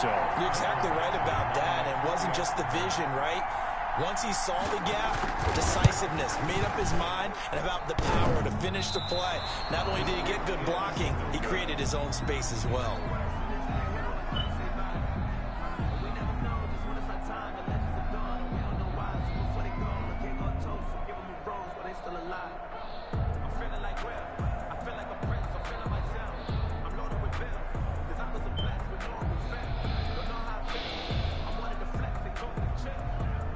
zone. You're exactly right about that. It wasn't just the vision, right? Once he saw the gap, decisiveness, made up his mind, and about the power to finish the play. Not only did he get good blocking, he created his own space as well.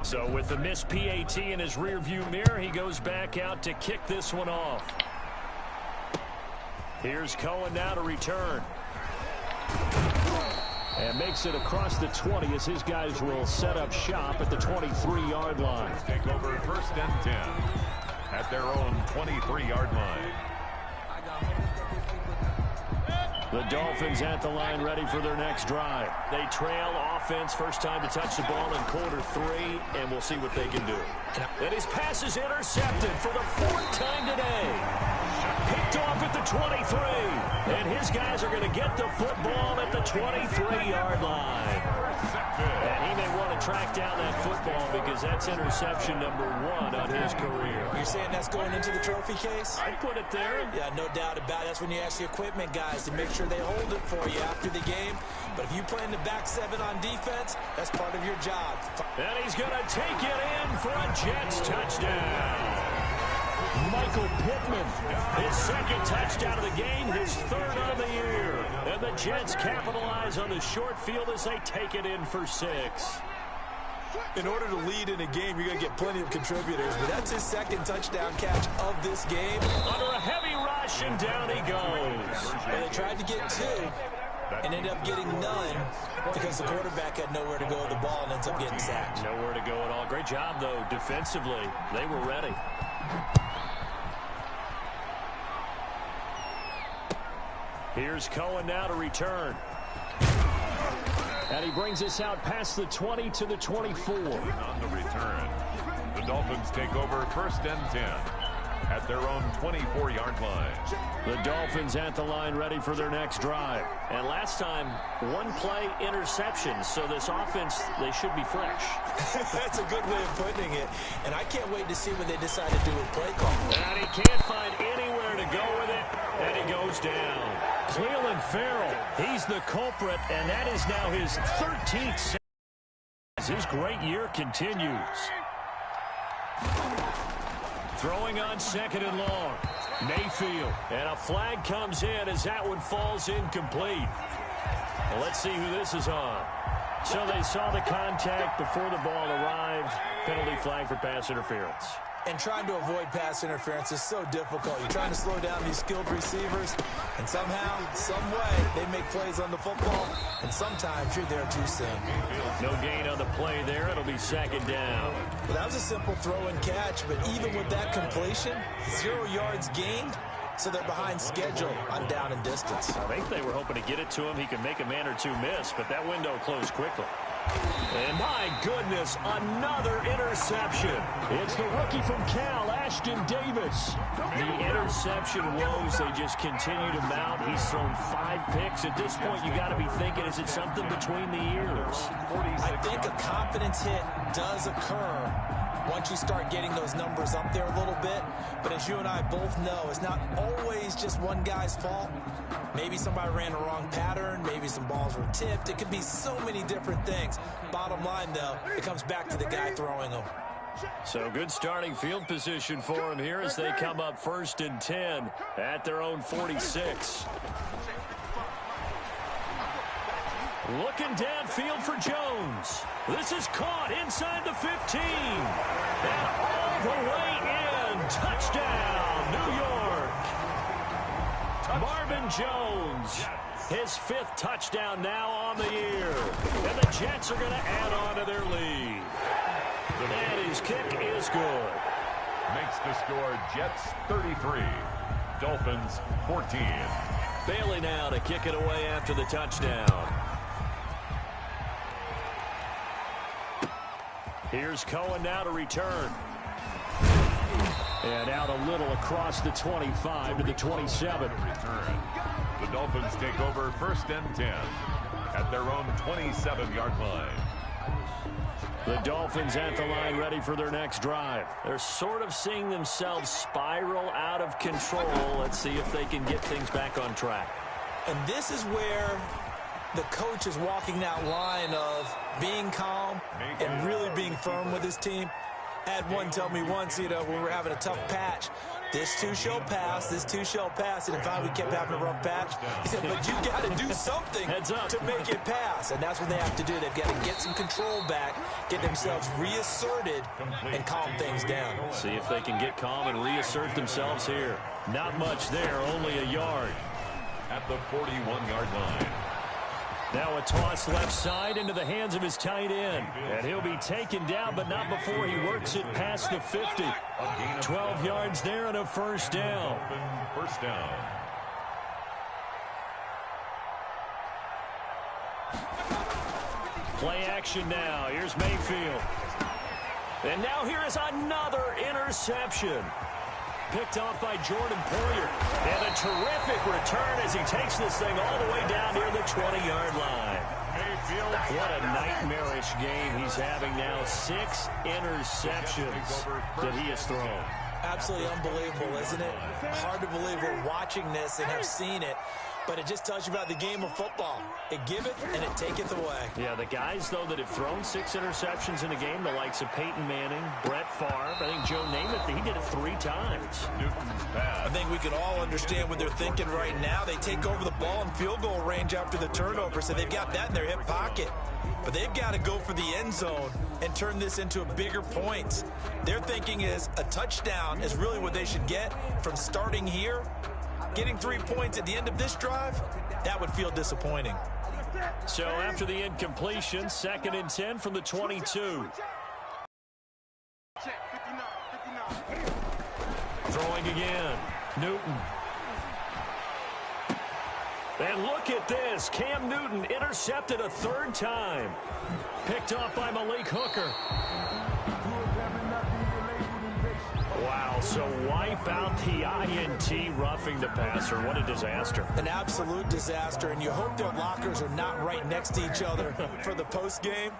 So with the missed PAT in his rearview mirror, he goes back out to kick this one off. Here's Cohen now to return. And makes it across the 20 as his guys will set up shop at the 23-yard line. Take over 1st and 10 at their own 23-yard line. The Dolphins at the line ready for their next drive. They trail offense, first time to touch the ball in quarter 3, and we'll see what they can do. And his pass is intercepted for the 4th time today. Picked off at the 23, and his guys are going to get the football at the 23-yard line. And he may want to track down that football because that's interception number 1 on his career. You're saying that's going into the trophy case? I'd put it there. Yeah, no doubt about it. That's when you ask the equipment guys to make sure they hold it for you after the game. But if you play in the back 7 on defense, that's part of your job. And he's going to take it in for a Jets touchdown. Michael Pittman, his 2nd touchdown of the game, his 3rd on the year. And the Jets capitalize on the short field as they take it in for 6. In order to lead in a game, you're going to get plenty of contributors, but that's his 2nd touchdown catch of this game. Under a heavy rush, and down he goes. And they tried to get 2 and ended up getting none because the quarterback had nowhere to go with the ball and ends up getting sacked. Nowhere to go at all. Great job, though, defensively. They were ready. Here's Cohen now to return. And he brings us out past the 20 to the 24. On the return, the Dolphins take over 1st and 10 at their own 24-yard line. The Dolphins at the line ready for their next drive. And last time, 1-play interception. So this offense, they should be fresh. That's a good way of putting it. And I can't wait to see what they decide to do with play call. And he can't find anywhere to go with it. And he goes down. Cleveland Farrell, he's the culprit, and that is now his 13th. As his great year continues. Throwing on 2nd and long. Mayfield. And a flag comes in as that one falls incomplete. Well, let's see who this is on. So they saw the contact before the ball arrived. Penalty flag for pass interference. And trying to avoid pass interference is so difficult. You're trying to slow down these skilled receivers, and somehow, some way, they make plays on the football, and sometimes you're there too soon. No gain on the play there. It'll be 2nd down. Well, that was a simple throw and catch, but even with that completion, 0 yards gained, so they're behind schedule on down and distance. I think they were hoping to get it to him. He could make a man or 2 miss, but that window closed quickly. And my goodness, another interception. It's the rookie from Cal, Ashton Davis. The interception woes, they just continue to mount. He's thrown 5 picks. At this point, you got to be thinking, is it something between the ears? I think a confidence hit does occur once you start getting those numbers up there a little bit. But as you and I both know, it's not always just one guy's fault. Maybe somebody ran the wrong pattern. Maybe some balls were tipped. It could be so many different things. Bottom line, though, it comes back to the guy throwing them. So good starting field position for him here as they come up 1st and 10 at their own 46. Looking downfield for Jones. This is caught inside the 15. And all the way in. Touchdown, New York. Marvin Jones, his 5th touchdown now on the year. And the Jets are going to add on to their lead. And his kick is good. Makes the score Jets 33, Dolphins 14. Bailey now to kick it away after the touchdown. Here's Cohen now to return. And out a little across the 25 to the 27. Return. The Dolphins take over 1st and 10 at their own 27-yard line. The Dolphins at the line ready for their next drive. They're sort of seeing themselves spiral out of control. Let's see if they can get things back on track. And this is where the coach is walking that line of being calm and really being firm with his team. I had one tell me once, when we were having a tough patch, this too shall pass, this too shall pass. And finally we kept having a rough patch. He said, but you got to do something to make it pass. And that's what they have to do. They've got to get some control back, get themselves reasserted, and calm things down. See if they can get calm and reassert themselves here. Not much there, only a yard. At the 41-yard line. Now a toss left side into the hands of his tight end. And he'll be taken down, but not before he works it past the 50. 12 yards there and a first down. First down. Play action now. Here's Mayfield. And now here is another interception. Picked off by Jordan Poyer. And a terrific return as he takes this thing all the way down near the 20-yard line. What a nightmarish game he's having now. 6 interceptions that he has thrown. Absolutely unbelievable, isn't it? Hard to believe we're watching this and have seen it. But it just tells you about the game of football. It giveth and it taketh away. Yeah, the guys, though, that have thrown 6 interceptions in a game, the likes of Peyton Manning, Brett Favre, I think Joe Namath, he did it 3 times. I think we can all understand what they're thinking right now. They take over the ball in field goal range after the turnover, so they've got that in their hip pocket. But they've got to go for the end zone and turn this into a bigger point. Their thinking is a touchdown is really what they should get from starting here. Getting 3 points at the end of this drive, that would feel disappointing. So after the incompletion, 2nd and 10 from the 22. Throwing again. Newton. And look at this. Cam Newton intercepted a 3rd time. Picked off by Malik Hooker. Wow, so wipe out the INT, roughing the passer. What a disaster. An absolute disaster, and you hope their lockers are not right next to each other for the postgame.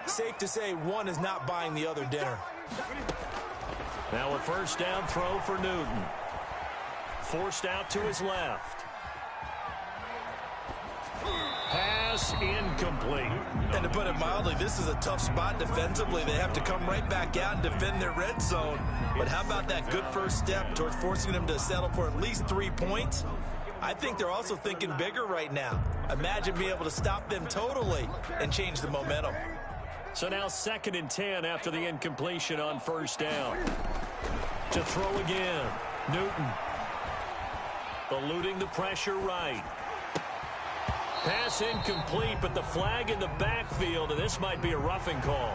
Safe to say one is not buying the other dinner. Now a first down throw for Newton. Forced out to his left. Pass incomplete. And to put it mildly, this is a tough spot defensively. They have to come right back out and defend their red zone. But how about that good first step towards forcing them to settle for at least 3 points? I think they're also thinking bigger right now. Imagine being able to stop them totally and change the momentum. So now 2nd and 10 after the incompletion on first down. To throw again. Newton. Eluding the pressure right. Pass incomplete, but the flag in the backfield, and this might be a roughing call.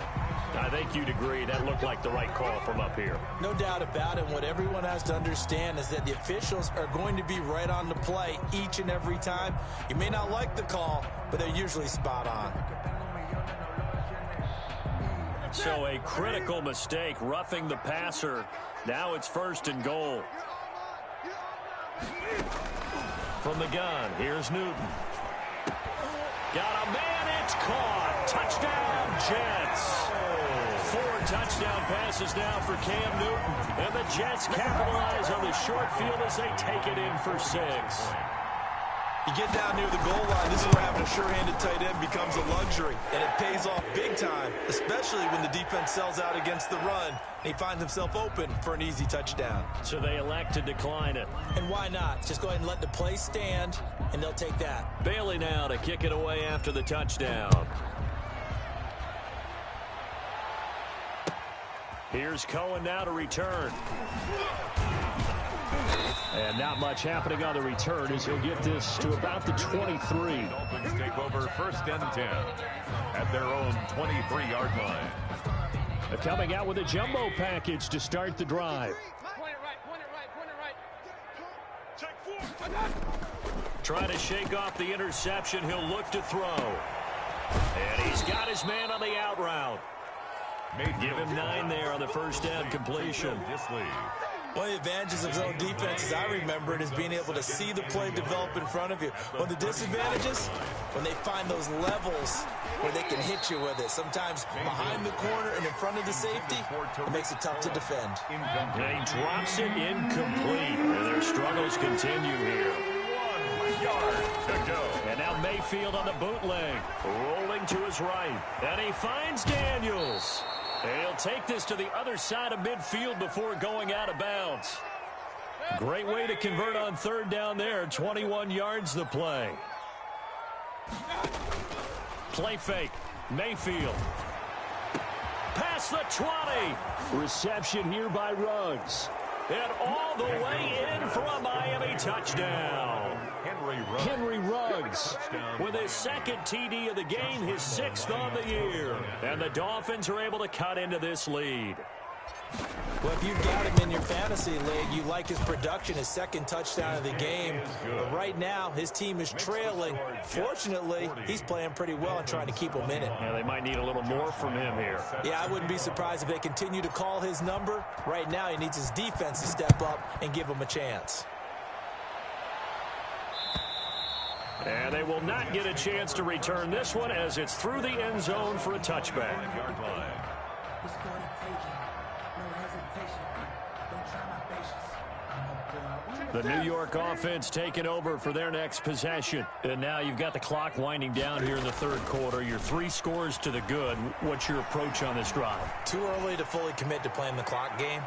I think you'd agree that looked like the right call from up here. No doubt about it. What everyone has to understand is that the officials are going to be right on the play each and every time. You may not like the call, but they're usually spot on. So a critical mistake, roughing the passer. Now it's 1st and goal. From the gun, here's Newton. Got a man, it's caught. Touchdown, Jets. 4 touchdown passes now for Cam Newton. And the Jets capitalize on the short field as they take it in for 6. You get down near the goal line, this is where having a sure-handed tight end becomes a luxury. And it pays off big time, especially when the defense sells out against the run. And he finds himself open for an easy touchdown. So they elect to decline it. And why not? Just go ahead and let the play stand, and they'll take that. Bailey now to kick it away after the touchdown. Here's Cohen now to return. And not much happening on the return as he'll get this to about the 23. Dolphins take over 1st and 10 at their own 23-yard line. Coming out with a jumbo package to start the drive. Trying to shake off the interception. He'll look to throw. And he's got his man on the out route. Give him 9 there on the first down completion. One of the advantages of zone defense, as I remember it, is being able to see the play develop in front of you. One of the disadvantages, when they find those levels where they can hit you with it. Sometimes behind the corner and in front of the safety, it makes it tough to defend. And he drops it incomplete. And their struggles continue here. 1 yard to go. And now Mayfield on the bootleg, rolling to his right. And he finds Daniels. And he'll take this to the other side of midfield before going out of bounds. Great way to convert on third down there. 21 yards the play. Play fake. Mayfield. Past the 20. Reception here by Ruggs. And all the way in for a Miami touchdown. Henry Ruggs with his second TD of the game, his 6th on the year. And the Dolphins are able to cut into this lead. Well, if you've got him in your fantasy league, you like his production, his second touchdown of the game. But right now, his team is trailing. Fortunately, he's playing pretty well and trying to keep him in it. Yeah, they might need a little more from him here. Yeah, I wouldn't be surprised if they continue to call his number. Right now, he needs his defense to step up and give him a chance. And they will not get a chance to return this one as it's through the end zone for a touchback. The New York offense taking over for their next possession. And now you've got the clock winding down here in the third quarter. You're 3 scores to the good. What's your approach on this drive? Too early to fully commit to playing the clock game.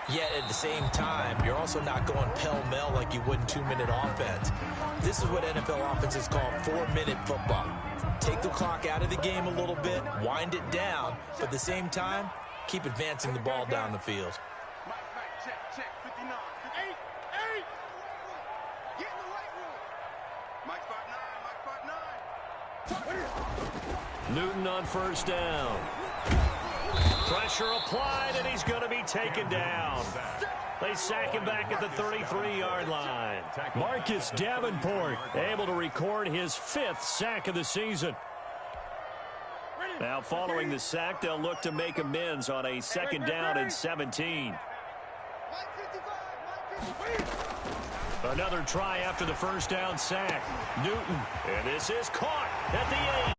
Yet at the same time, you're also not going pell-mell like you would in 2-minute offense. This is what NFL offenses call 4-minute football. Take the clock out of the game a little bit, wind it down, but at the same time, keep advancing the ball down the field. Check, 59. 8. Get in the right room. Mike 5'9", Newton on first down. Pressure applied, and he's going to be taken down. They sack him back at the 33-yard line. Marcus Davenport able to record his 5th sack of the season. Now following the sack, they'll look to make amends on a 2nd down and 17. Another try after the first down sack. Newton, and this is caught at the